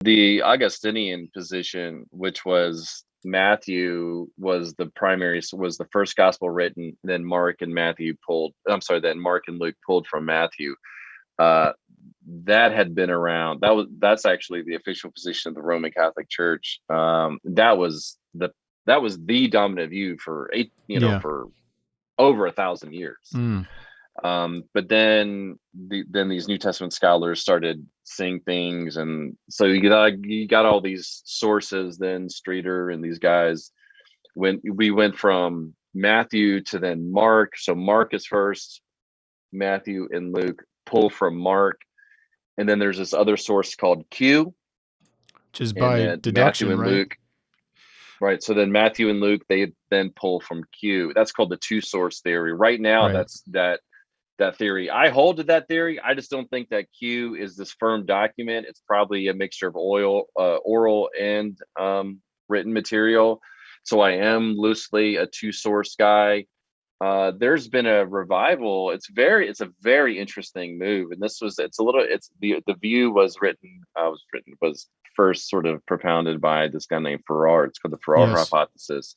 the Augustinian position, which was Matthew was the primary, was the first gospel written, then Mark and Matthew pulled, I'm sorry, then Mark and Luke pulled from Matthew. Uh, that had been around. That's actually the official position of the Roman Catholic Church. That was the dominant view for Yeah. for over 1,000 years. Mm. But then these New Testament scholars started seeing things, and so you got all these sources. Then Streeter and these guys, when we went from Matthew to then Mark. So Mark is first, Matthew and Luke pull from Mark, and then there's this other source called Q, Which is and by then Matthew deduction, and right? Luke. Right. So then Matthew and Luke, they then pull from Q. That's called the two source theory. Right now, Right. that's that theory. I hold to that theory. I just don't think that Q is this firm document. It's probably a mixture of oral and written material. So I am loosely a two source guy. There's been a revival. It's a very interesting move, and the view was first sort of propounded by this guy named Farrar. It's called the Farrar Yes. hypothesis,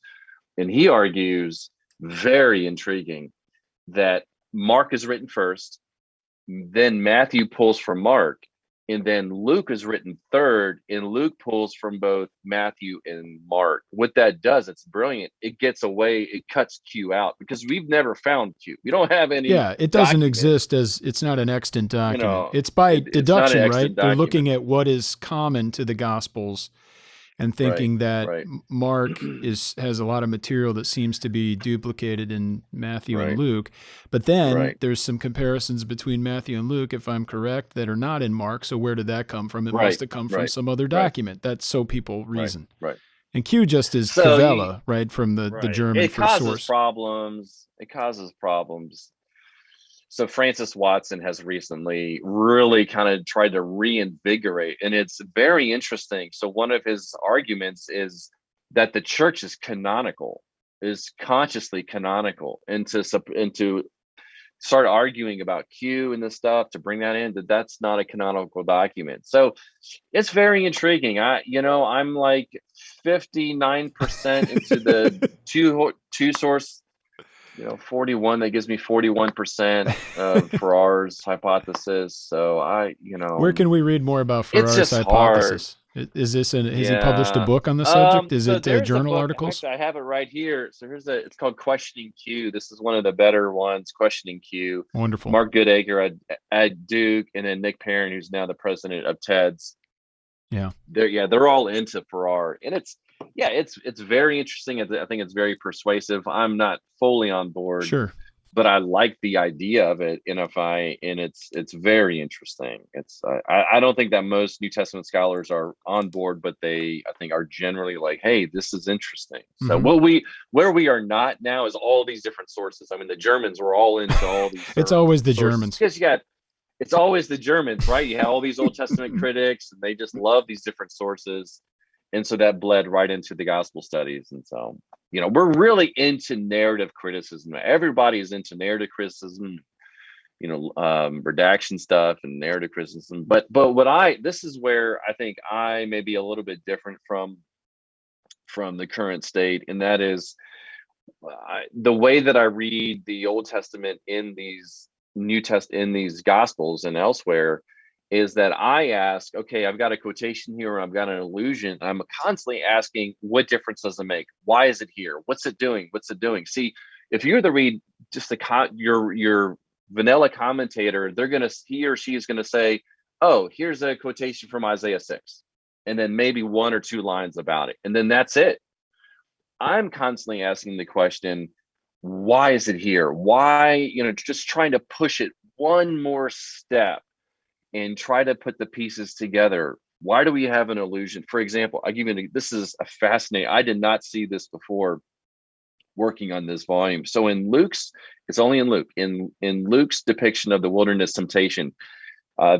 and he argues, very intriguing, that Mark is written first, then Matthew pulls from Mark, and then Luke is written third, and Luke pulls from both Matthew and Mark. What that does, it's brilliant. It cuts Q out, because we've never found Q. We don't have any Yeah, it doesn't document. exist it's not an extant document. It's by It's not an deduction, extant right? They're document. looking at what is common to the Gospels and Right, thinking that right, Mark has a lot of material that seems to be duplicated in Matthew and right, Luke. But then right, there's some comparisons between Matthew and Luke, if I'm correct, that are not in Mark. So where did that come from? It must right, have come from right, some other right, document. That's so people right, reason. right. And Q just is So Cavella, right, from the right, German it for causes source. problems. It causes problems. So Francis Watson has recently really kind of tried to reinvigorate, and it's very interesting. So one of his arguments is that the church is canonical, is consciously canonical, and to start arguing about Q and this stuff, to bring that in, that's not a canonical document. So it's very intriguing. I'm like 59% into the two source, 41. That gives me 41% of Farrar's hypothesis. So Where can we read more about it's Farrar's just hard. hypothesis? Is this has he published a Yeah. book on the subject? Is So it there's a journal book. In fact, articles? I have it right here. So it's called Questioning Q. This is one of the better ones, Questioning Q. Wonderful. Mark Goodacre at Duke, and then Nick Perrin, who's now the president of TEDS. Yeah. They're all into Farrar, and it's very interesting. I think it's very persuasive. I'm not fully on board, Sure. but I like the idea of it. And it's very interesting. I don't think that most New Testament scholars are on board, but I think are generally like, hey, this is interesting. So Mm-hmm. where we are not now is all these different sources. I mean, the Germans were all into all these It's always the sources, Germans. because it's always the Germans, right? You have all these Old Testament critics, and they just love these different sources. And so that bled right into the gospel studies. And so, we're really into narrative criticism. Everybody is into narrative criticism, redaction stuff and narrative criticism. But this is where I think I may be a little bit different from the current state. And that is the way that I read the Old Testament in these in these gospels and elsewhere, is that I ask, okay, I've got a quotation here, or I've got an allusion. I'm constantly asking, what difference does it make? Why is it here? What's it doing? What's it doing? See, if you're to read just your vanilla commentator, he or she is gonna say, oh, here's a quotation from Isaiah 6, and then maybe one or two lines about it, and then that's it. I'm constantly asking the question, why is it here? Why, just trying to push it one more step and try to put the pieces together. Why do we have an allusion? For example, this is a fascinating, I did not see this before working on this volume. So it's only in Luke, in Luke's depiction of the wilderness temptation,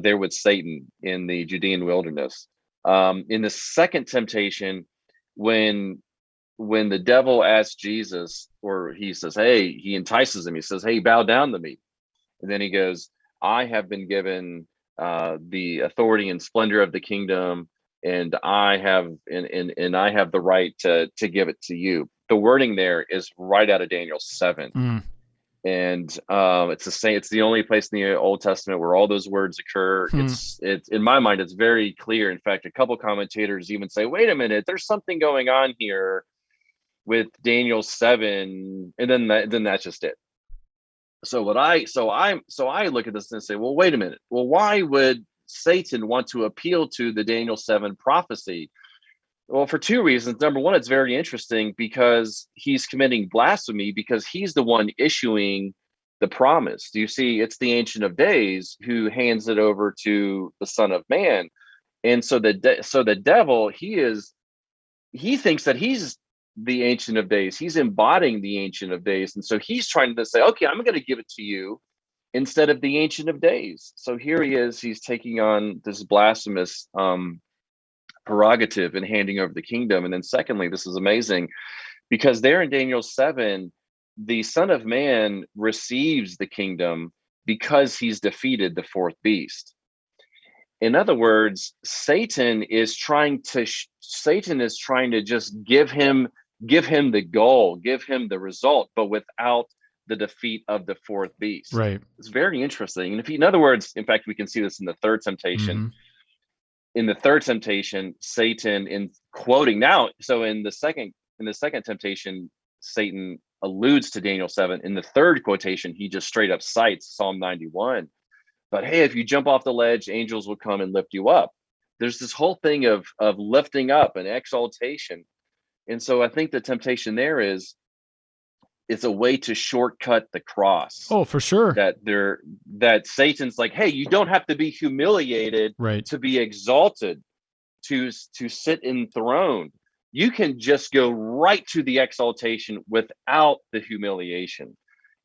there with Satan in the Judean wilderness. In the second temptation, when the devil asks Jesus, or he says, hey, he entices him, he says, hey, bow down to me. And then he goes, I have been given the authority and splendor of the kingdom, and I have and I have the right to give it to you. The wording there is right out of Daniel 7. Mm. And it's the same. It's the only place in the Old Testament where all those words occur. It's in my mind, it's very clear. In fact, a couple commentators even say, "Wait a minute, there's something going on here with Daniel 7," and then that's just it. So I look at this and say, well, wait a minute. Well, why would Satan want to appeal to the Daniel 7 prophecy? Well, for two reasons. Number one, it's very interesting because he's committing blasphemy because he's the one issuing the promise. You see, it's the Ancient of Days who hands it over to the Son of Man. And so the devil, he thinks that he's the Ancient of Days. He's embodying the Ancient of Days. And so he's trying to say, okay, I'm going to give it to you instead of the Ancient of Days. So here he is, he's taking on this blasphemous prerogative and handing over the kingdom. And then secondly, this is amazing because there in Daniel 7, the Son of Man receives the kingdom because he's defeated the fourth beast. In other words, Satan is trying to just give him the goal, give him the result, but without the defeat of the fourth beast. Right. It's very interesting. And in other words, in fact, we can see this in the third temptation. Mm-hmm. In the third temptation, Satan, in quoting now, so in the second temptation, Satan alludes to Daniel 7. In the third quotation, he just straight up cites Psalm 91. But hey, if you jump off the ledge, angels will come and lift you up. There's this whole thing of lifting up and exaltation. And so I think the temptation there is it's a way to shortcut the cross. Oh, for sure. That Satan's like, hey, you don't have to be humiliated right. to be exalted, to sit enthroned. You can just go right to the exaltation without the humiliation.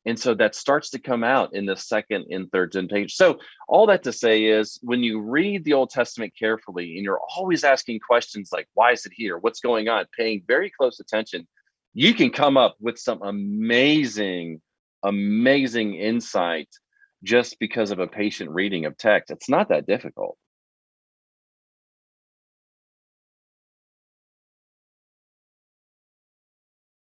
And so that starts to come out in the second and third temptation. So all that to say is when you read the Old Testament carefully and you're always asking questions like, why is it here? What's going on? Paying very close attention, you can come up with some amazing insight just because of a patient reading of text. It's not that difficult.